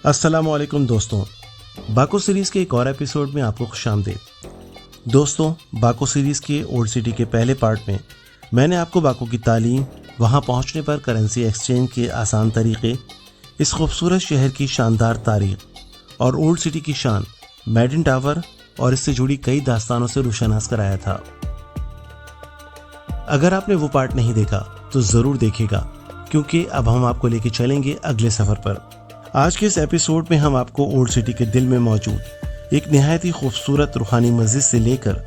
अस्सलाम वालेकुम दोस्तों, बाको सीरीज़ के एक और एपिसोड में आपको खुशामदीद। दोस्तों, बाको सीरीज़ के ओल्ड सिटी के पहले पार्ट में मैंने आपको बाको की तालीम, वहां पहुंचने पर करेंसी एक्सचेंज के आसान तरीके, इस खूबसूरत शहर की शानदार तारीख और ओल्ड सिटी की शान मैडन टावर और इससे जुड़ी कई दास्तानों से रोशनास कराया था। अगर आपने वो पार्ट नहीं देखा तो ज़रूर देखिएगा, क्योंकि अब हम आपको लेके चलेंगे अगले सफ़र पर। आज के इस एपिसोड में हम आपको ओल्ड सिटी के दिल में मौजूद एक निहायत ही खूबसूरत रूहानी मस्जिद से लेकर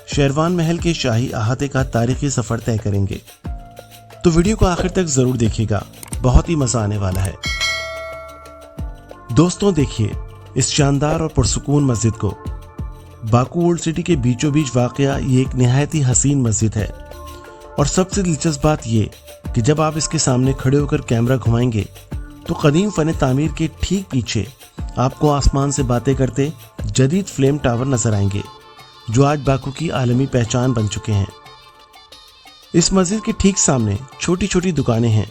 शेरवान महल के शाही अहाते का तारीखी सफ़र तय करेंगे। तो वीडियो को आखिर तक ज़रूर देखिएगा, बहुत ही मज़ा आने वाला है। दोस्तों देखिए इस शानदार और पुरसुकून मस्जिद को। बाको ओल्ड सिटी के बीचों बीच वाक़या ये एक निहायत ही हसीन मस्जिद है, और सबसे दिलचस्प बात ये कि जब आप इसके सामने खड़े होकर कैमरा घुमाएंगे तो कदीम फन तामीर के ठीक पीछे आपको आसमान से बातें करते जदीद फ्लेम टावर नजर आएंगे, जो आज बाको की आलमी पहचान बन चुके हैं। इस मस्जिद के ठीक सामने छोटी छोटी दुकानें हैं,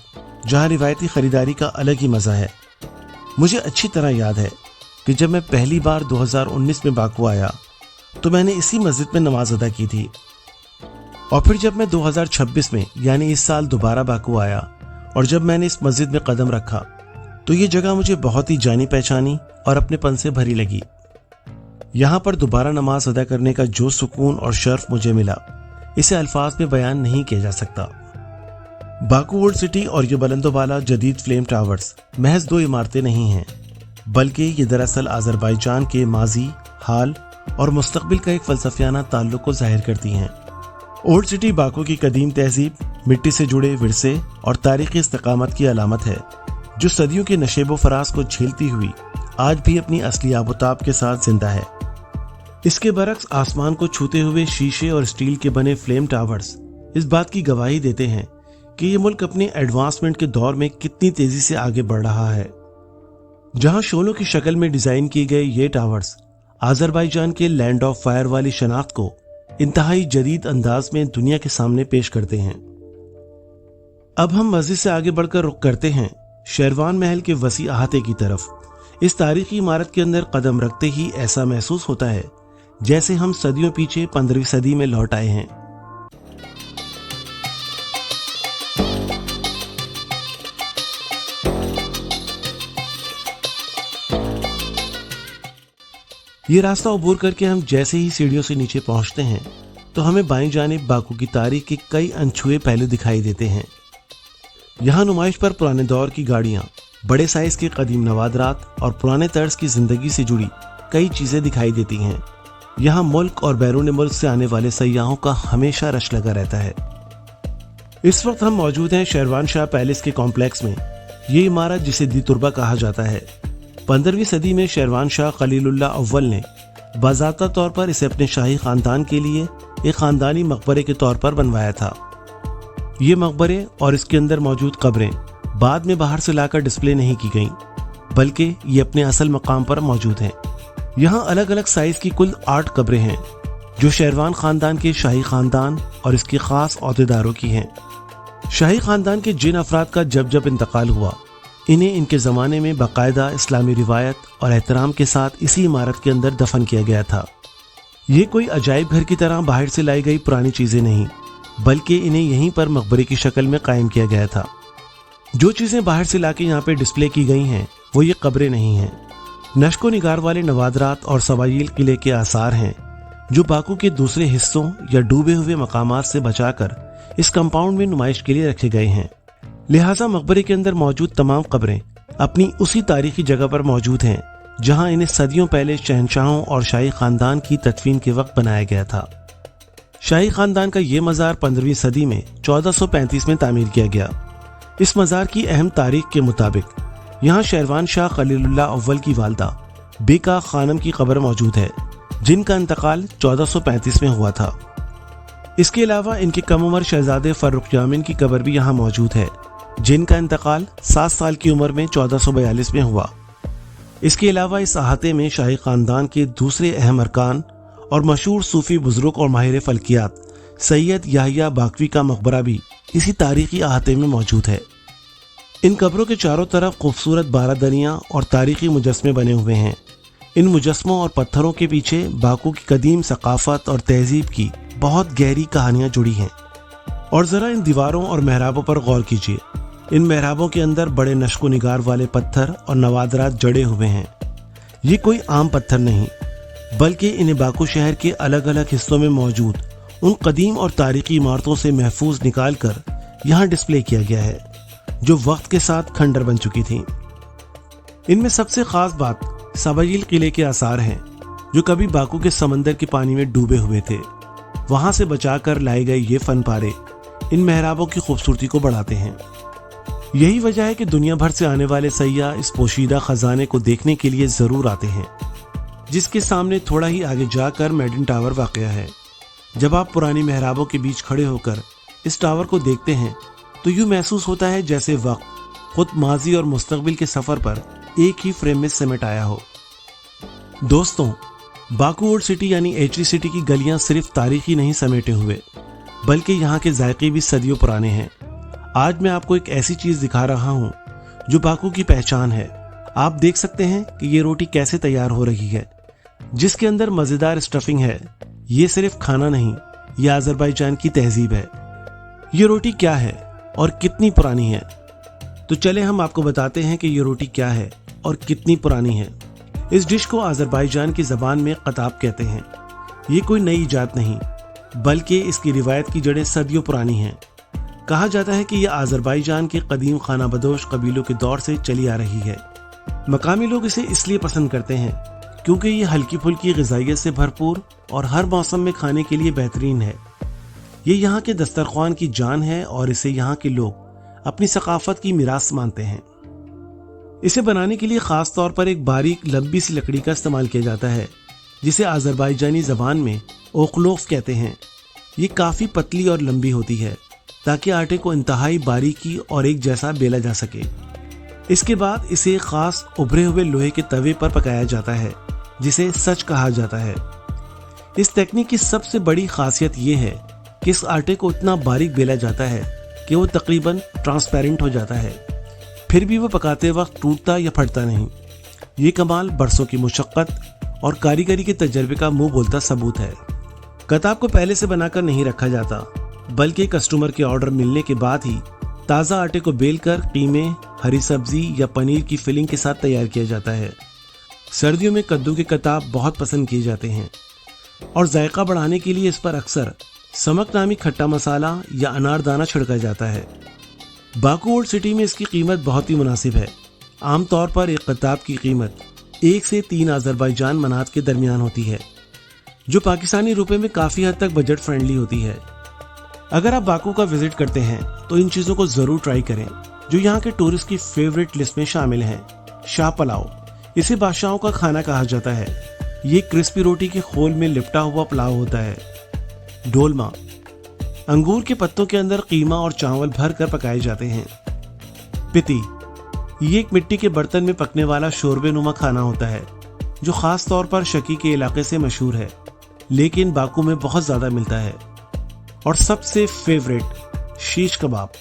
जहां रिवायती खरीदारी का अलग ही मजा है। मुझे अच्छी तरह याद है कि जब मैं पहली बार 2019 में बाको आया तो मैंने इसी मस्जिद में नमाज अदा की थी, और फिर जब मैं 2026 में यानी इस साल दोबारा बाको आया और जब मैंने इस मस्जिद में कदम रखा तो ये जगह मुझे बहुत ही जानी पहचानी और अपनेपन से भरी लगी। यहाँ पर दोबारा नमाज अदा करने का जो सुकून और शर्फ मुझे मिला, इसे अल्फाज में बयान नहीं किया जा सकता। बाको ओल्ड सिटी और ये बुलंदोबाला जदीद फ्लेम टावर्स महज दो इमारतें नहीं हैं, बल्कि ये दरअसल अज़रबैजान के माजी, हाल और मुस्तकबिल का एक फलसफियाना ताल्लुक को जाहिर करती हैं। ओल्ड सिटी बाको की कदीम तहजीब, मिट्टी से जुड़े विरसे और तारीखी इस्तिकामत की अलामत है, जो सदियों के नशेबो फराज को झेलती हुई आज भी अपनी असली आबोताब के साथ जिंदा है। इसके बरक्स आसमान को छूते हुए शीशे और स्टील के बने फ्लेम टावर्स इस बात की गवाही देते हैं कि ये मुल्क अपने एडवांसमेंट के दौर में कितनी तेजी से आगे बढ़ रहा है। जहां शोलों की शक्ल में डिजाइन किए गए ये टावर्स अज़रबैजान के लैंड ऑफ फायर वाली शनाख्त को इंतहाई जदीद अंदाज में दुनिया के सामने पेश करते हैं। अब हम मस्जिद से आगे बढ़कर रुख करते हैं शेरवान महल के वसी अहाते की तरफ। इस तारीखी इमारत के अंदर कदम रखते ही ऐसा महसूस होता है जैसे हम सदियों पीछे 15वीं सदी में लौट आए हैं। ये रास्ता अबूर करके हम जैसे ही सीढ़ियों से नीचे पहुंचते हैं तो हमें बाईं जानिब बाको की तारीख के कई अनछुए पहलू दिखाई देते हैं। यहाँ नुमाइश पर पुराने दौर की गाड़ियाँ, बड़े साइज के कदीम नवादरात और पुराने तर्ज की जिंदगी से जुड़ी कई चीजें दिखाई देती हैं। यहाँ मुल्क और बैरून मुल्क से आने वाले सयाहों का हमेशा रश लगा रहता है। इस वक्त हम मौजूद हैं शेरवान शाह पैलेस के कॉम्प्लेक्स में। ये इमारत जिसे दी तुर्बा कहा जाता है, 15वीं सदी में शेरवान शाह खलीलुल्लाह अव्वल ने बाज़ाब्ता तौर पर इसे अपने शाही खानदान के लिए एक खानदानी मकबरे के तौर पर बनवाया था। ये मकबरे और इसके अंदर मौजूद कब्रें बाद में बाहर से लाकर डिस्प्ले नहीं की गईं, बल्कि ये अपने असल मकाम पर मौजूद हैं। यहाँ अलग अलग साइज की कुल 8 कब्रें हैं, जो शेरवान खानदान के शाही खानदान और इसके खास ओहदेदारों की हैं। शाही खानदान के जिन अफराद का जब जब इंतकाल हुआ, इन्हें इनके ज़माने में बाकायदा इस्लामी रिवायत और एहतराम के साथ इसी इमारत के अंदर दफन किया गया था। ये कोई अजायब घर की तरह बाहर से लाई गई पुरानी चीज़ें नहीं, बल्कि इन्हें यहीं पर मकबरे की शक्ल में कायम किया गया था। जो चीज़ें बाहर से लाके यहाँ पे डिस्प्ले की गई हैं वो ये कब्रें नहीं हैं, नश्को निगार वाले नवादरात और सवाईल किले के आसार हैं, जो बाको के दूसरे हिस्सों या डूबे हुए मकामात से बचाकर इस कंपाउंड में नुमाइश के लिए रखे गए हैं। लिहाजा मकबरे के अंदर मौजूद तमाम कब्रें अपनी उसी तारीखी जगह पर मौजूद हैं जहां इन्हें सदियों पहले शहनशाहों और शाही खानदान की तदफीन के वक्त बनाया गया था। शाही खानदान का ये मज़ार 15वीं सदी में 1435 में तामीर किया गया। इस मज़ार की अहम तारीख के मुताबिक यहाँ शेरवान शाह खलीलुल्लाह अव्वल की वालदा बेका खानम की कब्र मौजूद है, जिनका इंतकाल 1435 में हुआ था। इसके अलावा इनके कम उम्र शहजादे फर्रुख यामिन की कब्र भी यहाँ मौजूद है, जिनका इंतकाल 7 साल की उम्र में 1442 में हुआ। इसके अलावा इस अहाते में शाही खानदान के दूसरे अहम अरकान और मशहूर सूफी बुजुर्ग और माहिर फल्कियात सैयद याहिया बाकवी का मकबरा भी इसी तारीखी अहाते में मौजूद है। इन कब्रों के चारों तरफ खूबसूरत बारादनियां और तारीखी मुजस्मे बने हुए हैं। इन मुजस्मों और पत्थरों के पीछे बाकू की कदीम सकाफत और तहजीब की बहुत गहरी कहानियां जुड़ी हैं। और ज़रा इन दीवारों और महराबों पर गौर कीजिए। इन महराबों के अंदर बड़े नश्को निगार वाले पत्थर और नवादरात जड़े हुए हैं। ये कोई आम पत्थर नहीं, बल्कि इन्हें बाकू शहर के अलग अलग हिस्सों में मौजूद उन कदीम और तारीखी इमारतों से महफूज निकाल कर यहाँ डिस्प्ले किया गया है, जो वक्त के साथ खंडर बन चुकी थी। इनमें सबसे खास बात सबाइल किले के आसार हैं, जो कभी बाकू के समंदर के पानी में डूबे हुए थे। वहां से बचाकर लाए गए ये फन पारे इन महराबों की खूबसूरती को बढ़ाते हैं। यही वजह है कि दुनिया भर से आने वाले सैयाह इस पोशीदा खजाने को देखने के लिए जरूर आते हैं, जिसके सामने थोड़ा ही आगे जाकर मेडिन टावर वाक़या है। जब आप पुरानी महराबों के बीच खड़े होकर इस टावर को देखते हैं तो यूं महसूस होता है जैसे वक्त खुद माजी और मुस्तकबिल के सफर पर एक ही फ्रेम में सिमट आया हो। दोस्तों, बाकू ओल्ड सिटी यानी एचरी सिटी की गलियां सिर्फ तारीखी नहीं समेटे हुए, बल्कि यहाँ के जायके भी सदियों पुराने हैं। आज मैं आपको एक ऐसी चीज दिखा रहा हूँ जो बाकू की पहचान है। आप देख सकते हैं कि ये रोटी कैसे तैयार हो रही है, जिसके अंदर मजेदार स्टफिंग है। ये सिर्फ खाना नहीं, ये अजरबैजान की तहजीब है। ये रोटी क्या है और कितनी पुरानी है? तो चले हम आपको बताते हैं कि ये रोटी क्या है और कितनी पुरानी है। इस डिश को अजरबैजान की जबान में कताब कहते हैं। ये कोई नई इजाद नहीं, बल्कि इसकी रिवायत की जड़ें सदियों पुरानी हैं। कहा जाता है कि यह अजरबैजान के कदीम खाना बदोश कबीलों के दौर से चली आ रही है। मकामी लोग इसे इसलिए पसंद करते हैं क्योंकि ये हल्की फुल्की ग़िज़ाइयत से भरपूर और हर मौसम में खाने के लिए बेहतरीन है। ये यहाँ के दस्तरख्वान की जान है और इसे यहाँ के लोग अपनी सकाफत की मिरास मानते हैं। इसे बनाने के लिए ख़ास तौर पर एक बारीक लंबी सी लकड़ी का इस्तेमाल किया जाता है, जिसे अजरबैजानी ज़बान में ओखलोफ कहते हैं। ये काफ़ी पतली और लंबी होती है ताकि आटे को इंतहाई बारीकी और एक जैसा बेला जा सके। इसके बाद इसे खास उभरे हुए लोहे के तवे पर पकाया जाता है, जिसे सच कहा जाता है। इस तकनीक की सबसे बड़ी खासियत यह है कि इस आटे को इतना बारीक बेला जाता है कि वो तकरीबन ट्रांसपेरेंट हो जाता है, फिर भी वो पकाते वक्त टूटता या फटता नहीं। ये कमाल बरसों की मुशक्क़त और कारीगरी के तजर्बे का मुंह बोलता सबूत है। कताब को पहले से बनाकर नहीं रखा जाता, बल्कि कस्टमर के ऑर्डर मिलने के बाद ही ताज़ा आटे को बेलकर कीमे, हरी सब्जी या पनीर की फिलिंग के साथ तैयार किया जाता है। सर्दियों में कद्दू के कताब बहुत पसंद किए जाते हैं और जायका बढ़ाने के लिए इस पर अक्सर समक नामी खट्टा मसाला या अनारदाना छिड़का जाता है। बाकू ओल्ड सिटी में इसकी कीमत बहुत ही मुनासिब है। आमतौर पर एक कताब की कीमत 1 से 3 अजरबैजान मनात के दरमियान होती है, जो पाकिस्तानी रुपए में काफ़ी हद तक बजट फ्रेंडली होती है। अगर आप बाकू का विजिट करते हैं तो इन चीज़ों को ज़रूर ट्राई करें, जो यहाँ के टूरिस्ट की फेवरेट लिस्ट में शामिल हैं। शाह पुलाव, इसे बादशाहों का खाना कहा जाता है। ये क्रिस्पी रोटी के खोल में लिपटा हुआ पुलाव होता है। डोलमा, अंगूर के पत्तों के अंदर कीमा और चावल भर कर पकाए जाते हैं। पिती, ये एक मिट्टी के बर्तन में पकने वाला शोरबे नुमा खाना होता है, जो खास तौर पर शकी के इलाके से मशहूर है, लेकिन बाकू में बहुत ज़्यादा मिलता है। और सबसे फेवरेट शीश कबाब,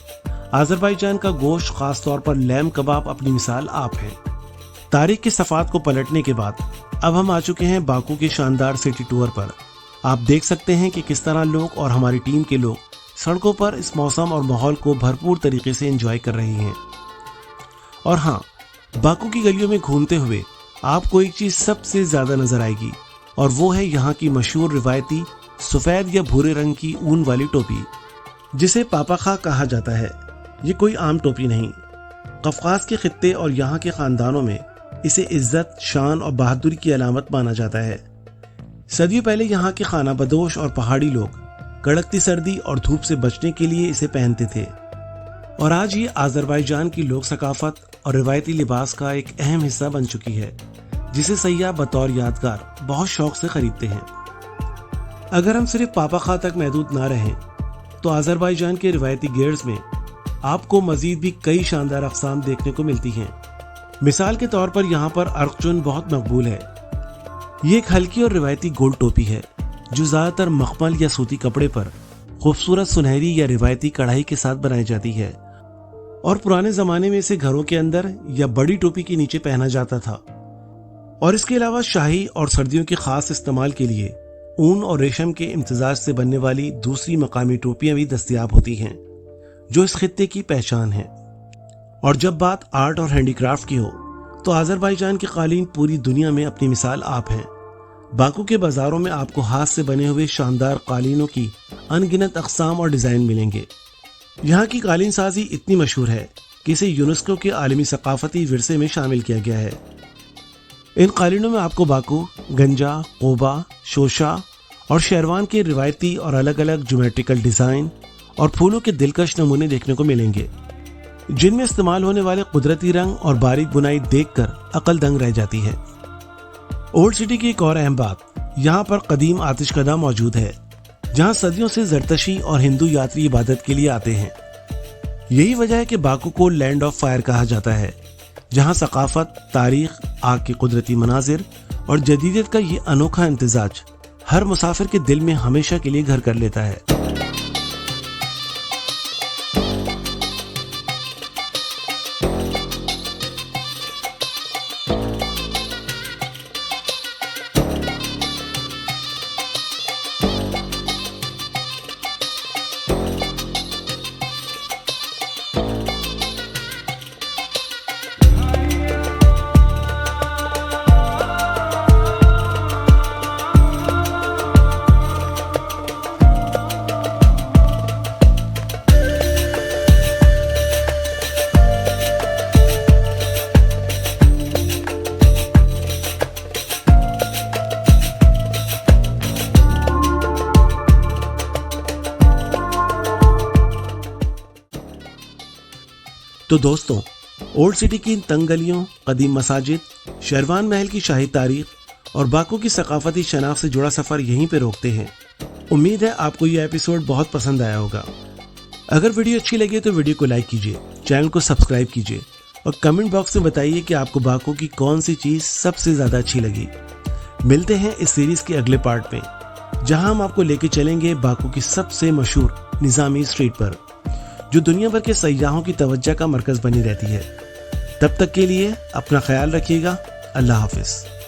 अजरबैजान का गोश्त, खास तौर पर लैम कबाब अपनी मिसाल आप है। तारीख की सफ़ात को पलटने के बाद अब हम आ चुके हैं बाकू के शानदार सिटी टूर पर। आप देख सकते हैं कि किस तरह लोग और हमारी टीम के लोग सड़कों पर इस मौसम और माहौल को भरपूर तरीके से एंजॉय कर रहे हैं। और हाँ, बाकू की गलियों में घूमते हुए आपको एक चीज़ सबसे ज़्यादा नज़र आएगी, और वो है यहाँ की मशहूर रिवायती सफ़ेद या भूरे रंग की ऊन वाली टोपी, जिसे पापाखा कहा जाता है। ये कोई आम टोपी नहीं। कफकास के खित्ते और यहाँ के ख़ानदानों में इसे इज्जत, शान और बहादुरी की अलामत माना जाता है। सदियों पहले यहाँ के खाना बदोश और पहाड़ी लोग कड़कती सर्दी और धूप से बचने के लिए इसे पहनते थे, और आज ये अजरबैजान की लोक सकाफत और रिवायती लिबास का एक अहम हिस्सा बन चुकी है, जिसे सयाह बतौर यादगार बहुत शौक से खरीदते हैं। अगर हम सिर्फ पापाखा तक महदूद ना रहें तो अजरबैजान के रिवायती गेयर्स में आपको मजीद भी कई शानदार अक़साम देखने को मिलती हैं। मिसाल के तौर पर यहाँ पर अर्कचुन बहुत मकबूल है। ये एक हल्की और रिवायती गोल टोपी है, जो ज़्यादातर मखमल या सूती कपड़े पर खूबसूरत सुनहरी या रिवायती कढ़ाई के साथ बनाई जाती है। और पुराने जमाने में इसे घरों के अंदर या बड़ी टोपी के नीचे पहना जाता था। और इसके अलावा शाही और सर्दियों के खास इस्तेमाल के लिए ऊन और रेशम के इम्तिजाज से बनने वाली दूसरी मकामी टोपियां भी दस्तयाब होती हैं, जो इस खित्ते की पहचान है। और जब बात आर्ट और हैंडीक्राफ्ट की हो तो आज़रबाईजान के कालीन पूरी दुनिया में अपनी मिसाल आप हैं। बाकू के बाजारों में आपको हाथ से बने हुए शानदार कालीनों की अनगिनत अक़साम और डिज़ाइन मिलेंगे। यहाँ की कालीन साजी इतनी मशहूर है कि इसे यूनेस्को के आलमी सकाफती विरसे में शामिल किया गया है। इन कालीनों में आपको बाकू, गंजा, कोबा, शोशा और शेरवान के रिवायती और अलग अलग ज्योमेट्रिकल डिज़ाइन और फूलों के दिलकश नमूने देखने को मिलेंगे, जिनमें इस्तेमाल होने वाले कुदरती रंग और बारीक बुनाई देखकर अकल दंग रह जाती है। ओल्ड सिटी की एक और अहम बात, यहाँ पर कदीम आतिशकदा मौजूद है, जहाँ सदियों से जरतशी और हिंदू यात्री इबादत के लिए आते हैं। यही वजह है कि बाकू को लैंड ऑफ फायर कहा जाता है, जहाँ सकाफत, तारीख, आग के कुदरती मनाजिर और जदीदियत का ये अनोखा इम्तिजाज हर मुसाफिर के दिल में हमेशा के लिए घर कर लेता है। तो दोस्तों, ओल्ड सिटी की इन तंग गलियों, कदीम मसाजिद, शेरवान महल की शाही तारीख और बाकू की सकाफती शनाख्त से जुड़ा सफ़र यहीं पे रोकते हैं। उम्मीद है आपको ये एपिसोड बहुत पसंद आया होगा। अगर वीडियो अच्छी लगी तो वीडियो को लाइक कीजिए, चैनल को सब्सक्राइब कीजिए और कमेंट बॉक्स में बताइए कि आपको बाकू की कौन सी चीज़ सबसे ज़्यादा अच्छी लगी। मिलते हैं इस सीरीज़ के अगले पार्ट में, जहां हम आपको लेके चलेंगे बाकू की सबसे मशहूर निज़ामी स्ट्रीट पर, जो दुनिया भर के सयाहों की तवज्जो का मरकज़ बनी रहती है। तब तक के लिए अपना ख्याल रखिएगा। अल्लाह हाफिज़।